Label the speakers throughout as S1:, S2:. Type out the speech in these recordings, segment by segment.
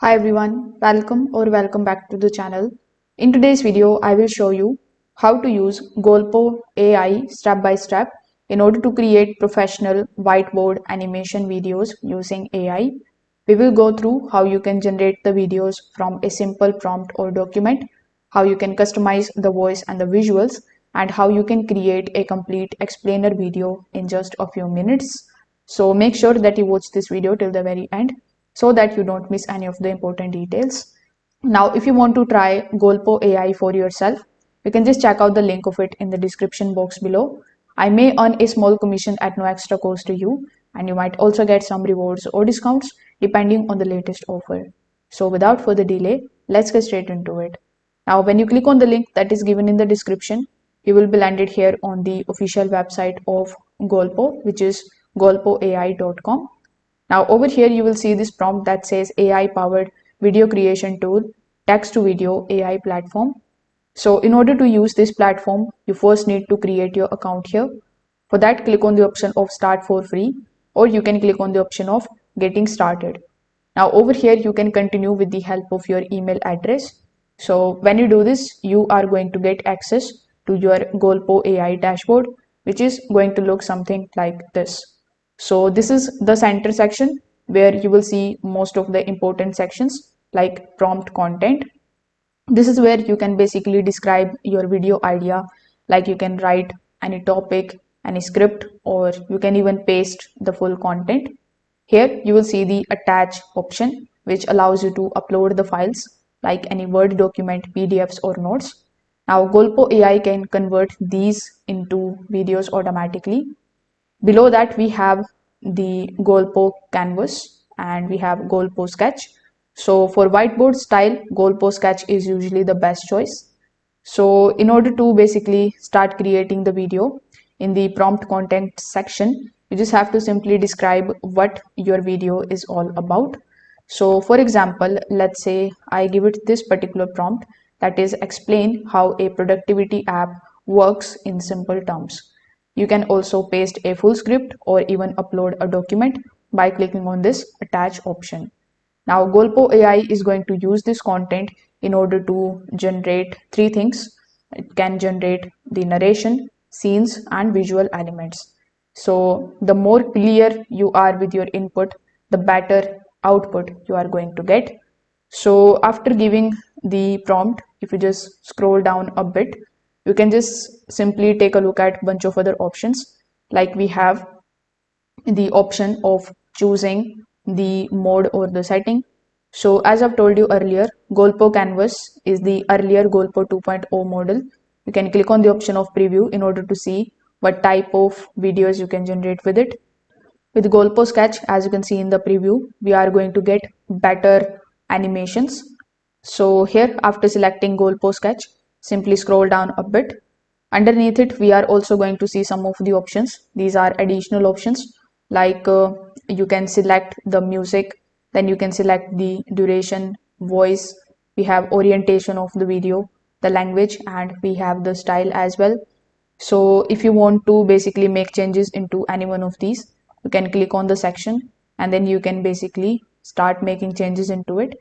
S1: Hi everyone, welcome back to the channel. In today's video, I will show you how to use Golpo AI step by step in order to create professional whiteboard animation videos using AI. We will go through how you can generate the videos from a simple prompt or document, how you can customize the voice and the visuals, and how you can create a complete explainer video in just a few minutes. So make sure that you watch this video till the very end so that you don't miss any of the important details. Now, if you want to try Golpo AI for yourself, you can just check out the link of it in the description box below. I may earn a small commission at no extra cost to you, and you might also get some rewards or discounts depending on the latest offer. So, without further delay, let's get straight into it. Now, when you click on the link that is given in the description, you will be landed here on the official website of Golpo, which is golpoai.com. Now over here you will see this prompt that says AI powered video creation tool, text to video AI platform. So in order to use this platform, you first need to create your account here. For that, click on the option of start for free, or you can click on the option of getting started. Now over here you can continue with the help of your email address. So when you do this, you are going to get access to your Golpo AI dashboard, which is going to look something like this. So this is the center section where you will see most of the important sections like prompt content. This is where you can basically describe your video idea, like you can write any topic, any script, or you can even paste the full content. Here you will see the attach option, which allows you to upload the files like any Word document, PDFs, or notes. Now Golpo AI can convert these into videos automatically. Below that, we have the Golpo canvas and we have Golpo sketch. So for whiteboard style, Golpo sketch is usually the best choice. So in order to basically start creating the video in the prompt content section, you just have to simply describe what your video is all about. So for example, let's say I give it this particular prompt, that is explain how a productivity app works in simple terms. You can also paste a full script or even upload a document by clicking on this attach option. Now Golpo AI is going to use this content in order to generate three things. It can generate the narration, scenes, and visual elements. So the more clear you are with your input, the better output you are going to get. So after giving the prompt, if you just scroll down a bit, you can just simply take a look at a bunch of other options. Like we have the option of choosing the mode or the setting. So as I've told you earlier, Golpo Canvas is the earlier Golpo 2.0 model. You can click on the option of preview in order to see what type of videos you can generate with it. With Golpo Sketch, as you can see in the preview, we are going to get better animations. So here, after selecting Golpo Sketch, simply scroll down a bit. Underneath it, we are also going to see some of the options. These are additional options, like you can select the music, then you can select the duration, voice, we have orientation of the video, the language, and we have the style as well. So if you want to basically make changes into any one of these, you can click on the section and then you can basically start making changes into it.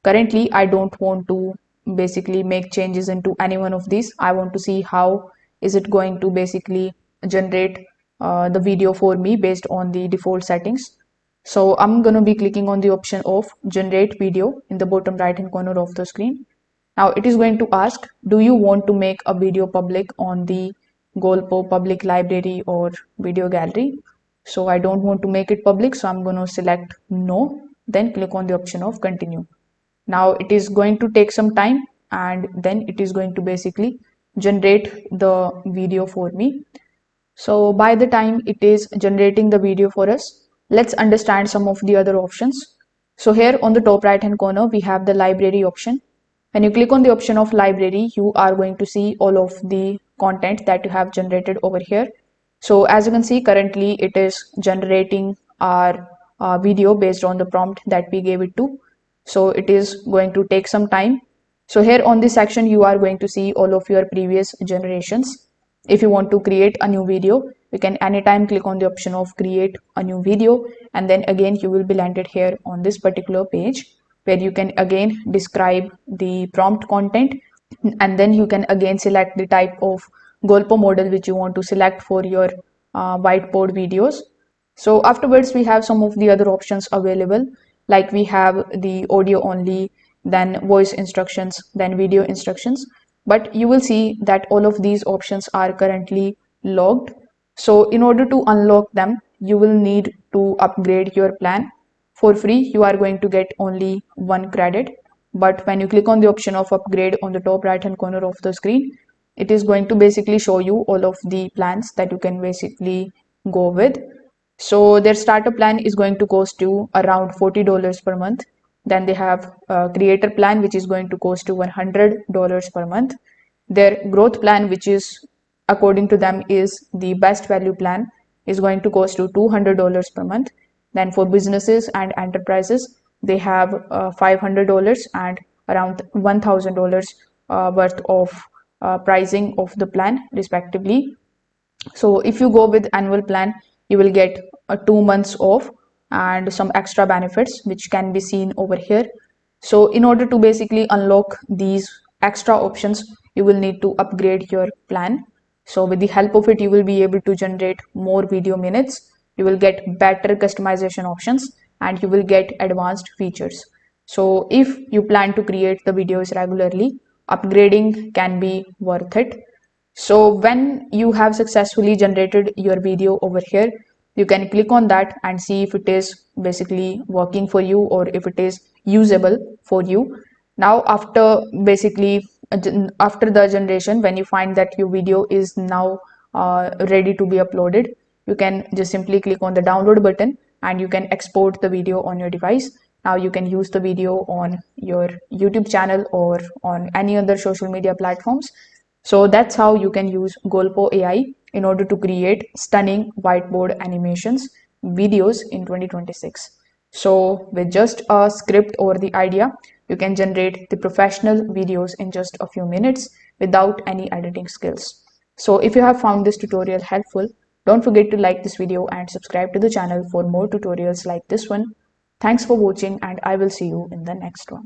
S1: Currently, I don't want to basically make changes into any one of these. I want to see how is it going to basically generate the video for me based on the default settings. So I'm going to be clicking on the option of generate video in the bottom right hand corner of the screen. Now it is going to ask, do you want to make a video public on the Golpo public library or video gallery? So I don't want to make it public, so I'm going to select no, then click on the option of continue. Now it is going to take some time and then it is going to basically generate the video for me. So by the time it is generating the video for us, let's understand some of the other options. So here on the top right hand corner, we have the library option. When you click on the option of library, you are going to see all of the content that you have generated over here. So as you can see, currently it is generating our video based on the prompt that we gave it to. So it is going to take some time. So here on this section, you are going to see all of your previous generations. If you want to create a new video, you can anytime click on the option of create a new video, and then again you will be landed here on this particular page. where you can again describe the prompt content, and then you can again select the type of Golpo model which you want to select for your whiteboard videos. So afterwards we have some of the other options available, like we have the audio only, then voice instructions, then video instructions. But you will see that all of these options are currently logged. So in order to unlock them, you will need to upgrade your plan. For free, you are going to get only 1 credit. But when you click on the option of upgrade on the top right hand corner of the screen, it is going to basically show you all of the plans that you can basically go with. So their starter plan is going to cost you around $40 per month. Then they have a creator plan, which is going to cost you $100 per month. Their growth plan, which is according to them is the best value plan, is going to cost you $200 per month. Then for businesses and enterprises, they have $500 and around $1,000 worth of pricing of the plan respectively. So if you go with annual plan, you will get 2 months off and some extra benefits which can be seen over here. So in order to basically unlock these extra options, you will need to upgrade your plan. So with the help of it, you will be able to generate more video minutes, you will get better customization options, and you will get advanced features. So if you plan to create the videos regularly, upgrading can be worth it. So when you have successfully generated your video over here, you can click on that and see if it is basically working for you or if it is usable for you. Now after basically after the generation, when you find that your video is now ready to be uploaded, you can just simply click on the download button and you can export the video on your device. Now you can use the video on your YouTube channel or on any other social media platforms. So that's how you can use Golpo AI in order to create stunning whiteboard animations videos in 2026. So with just a script or the idea, you can generate the professional videos in just a few minutes without any editing skills. So if you have found this tutorial helpful, don't forget to like this video and subscribe to the channel for more tutorials like this one. Thanks for watching, and I will see you in the next one.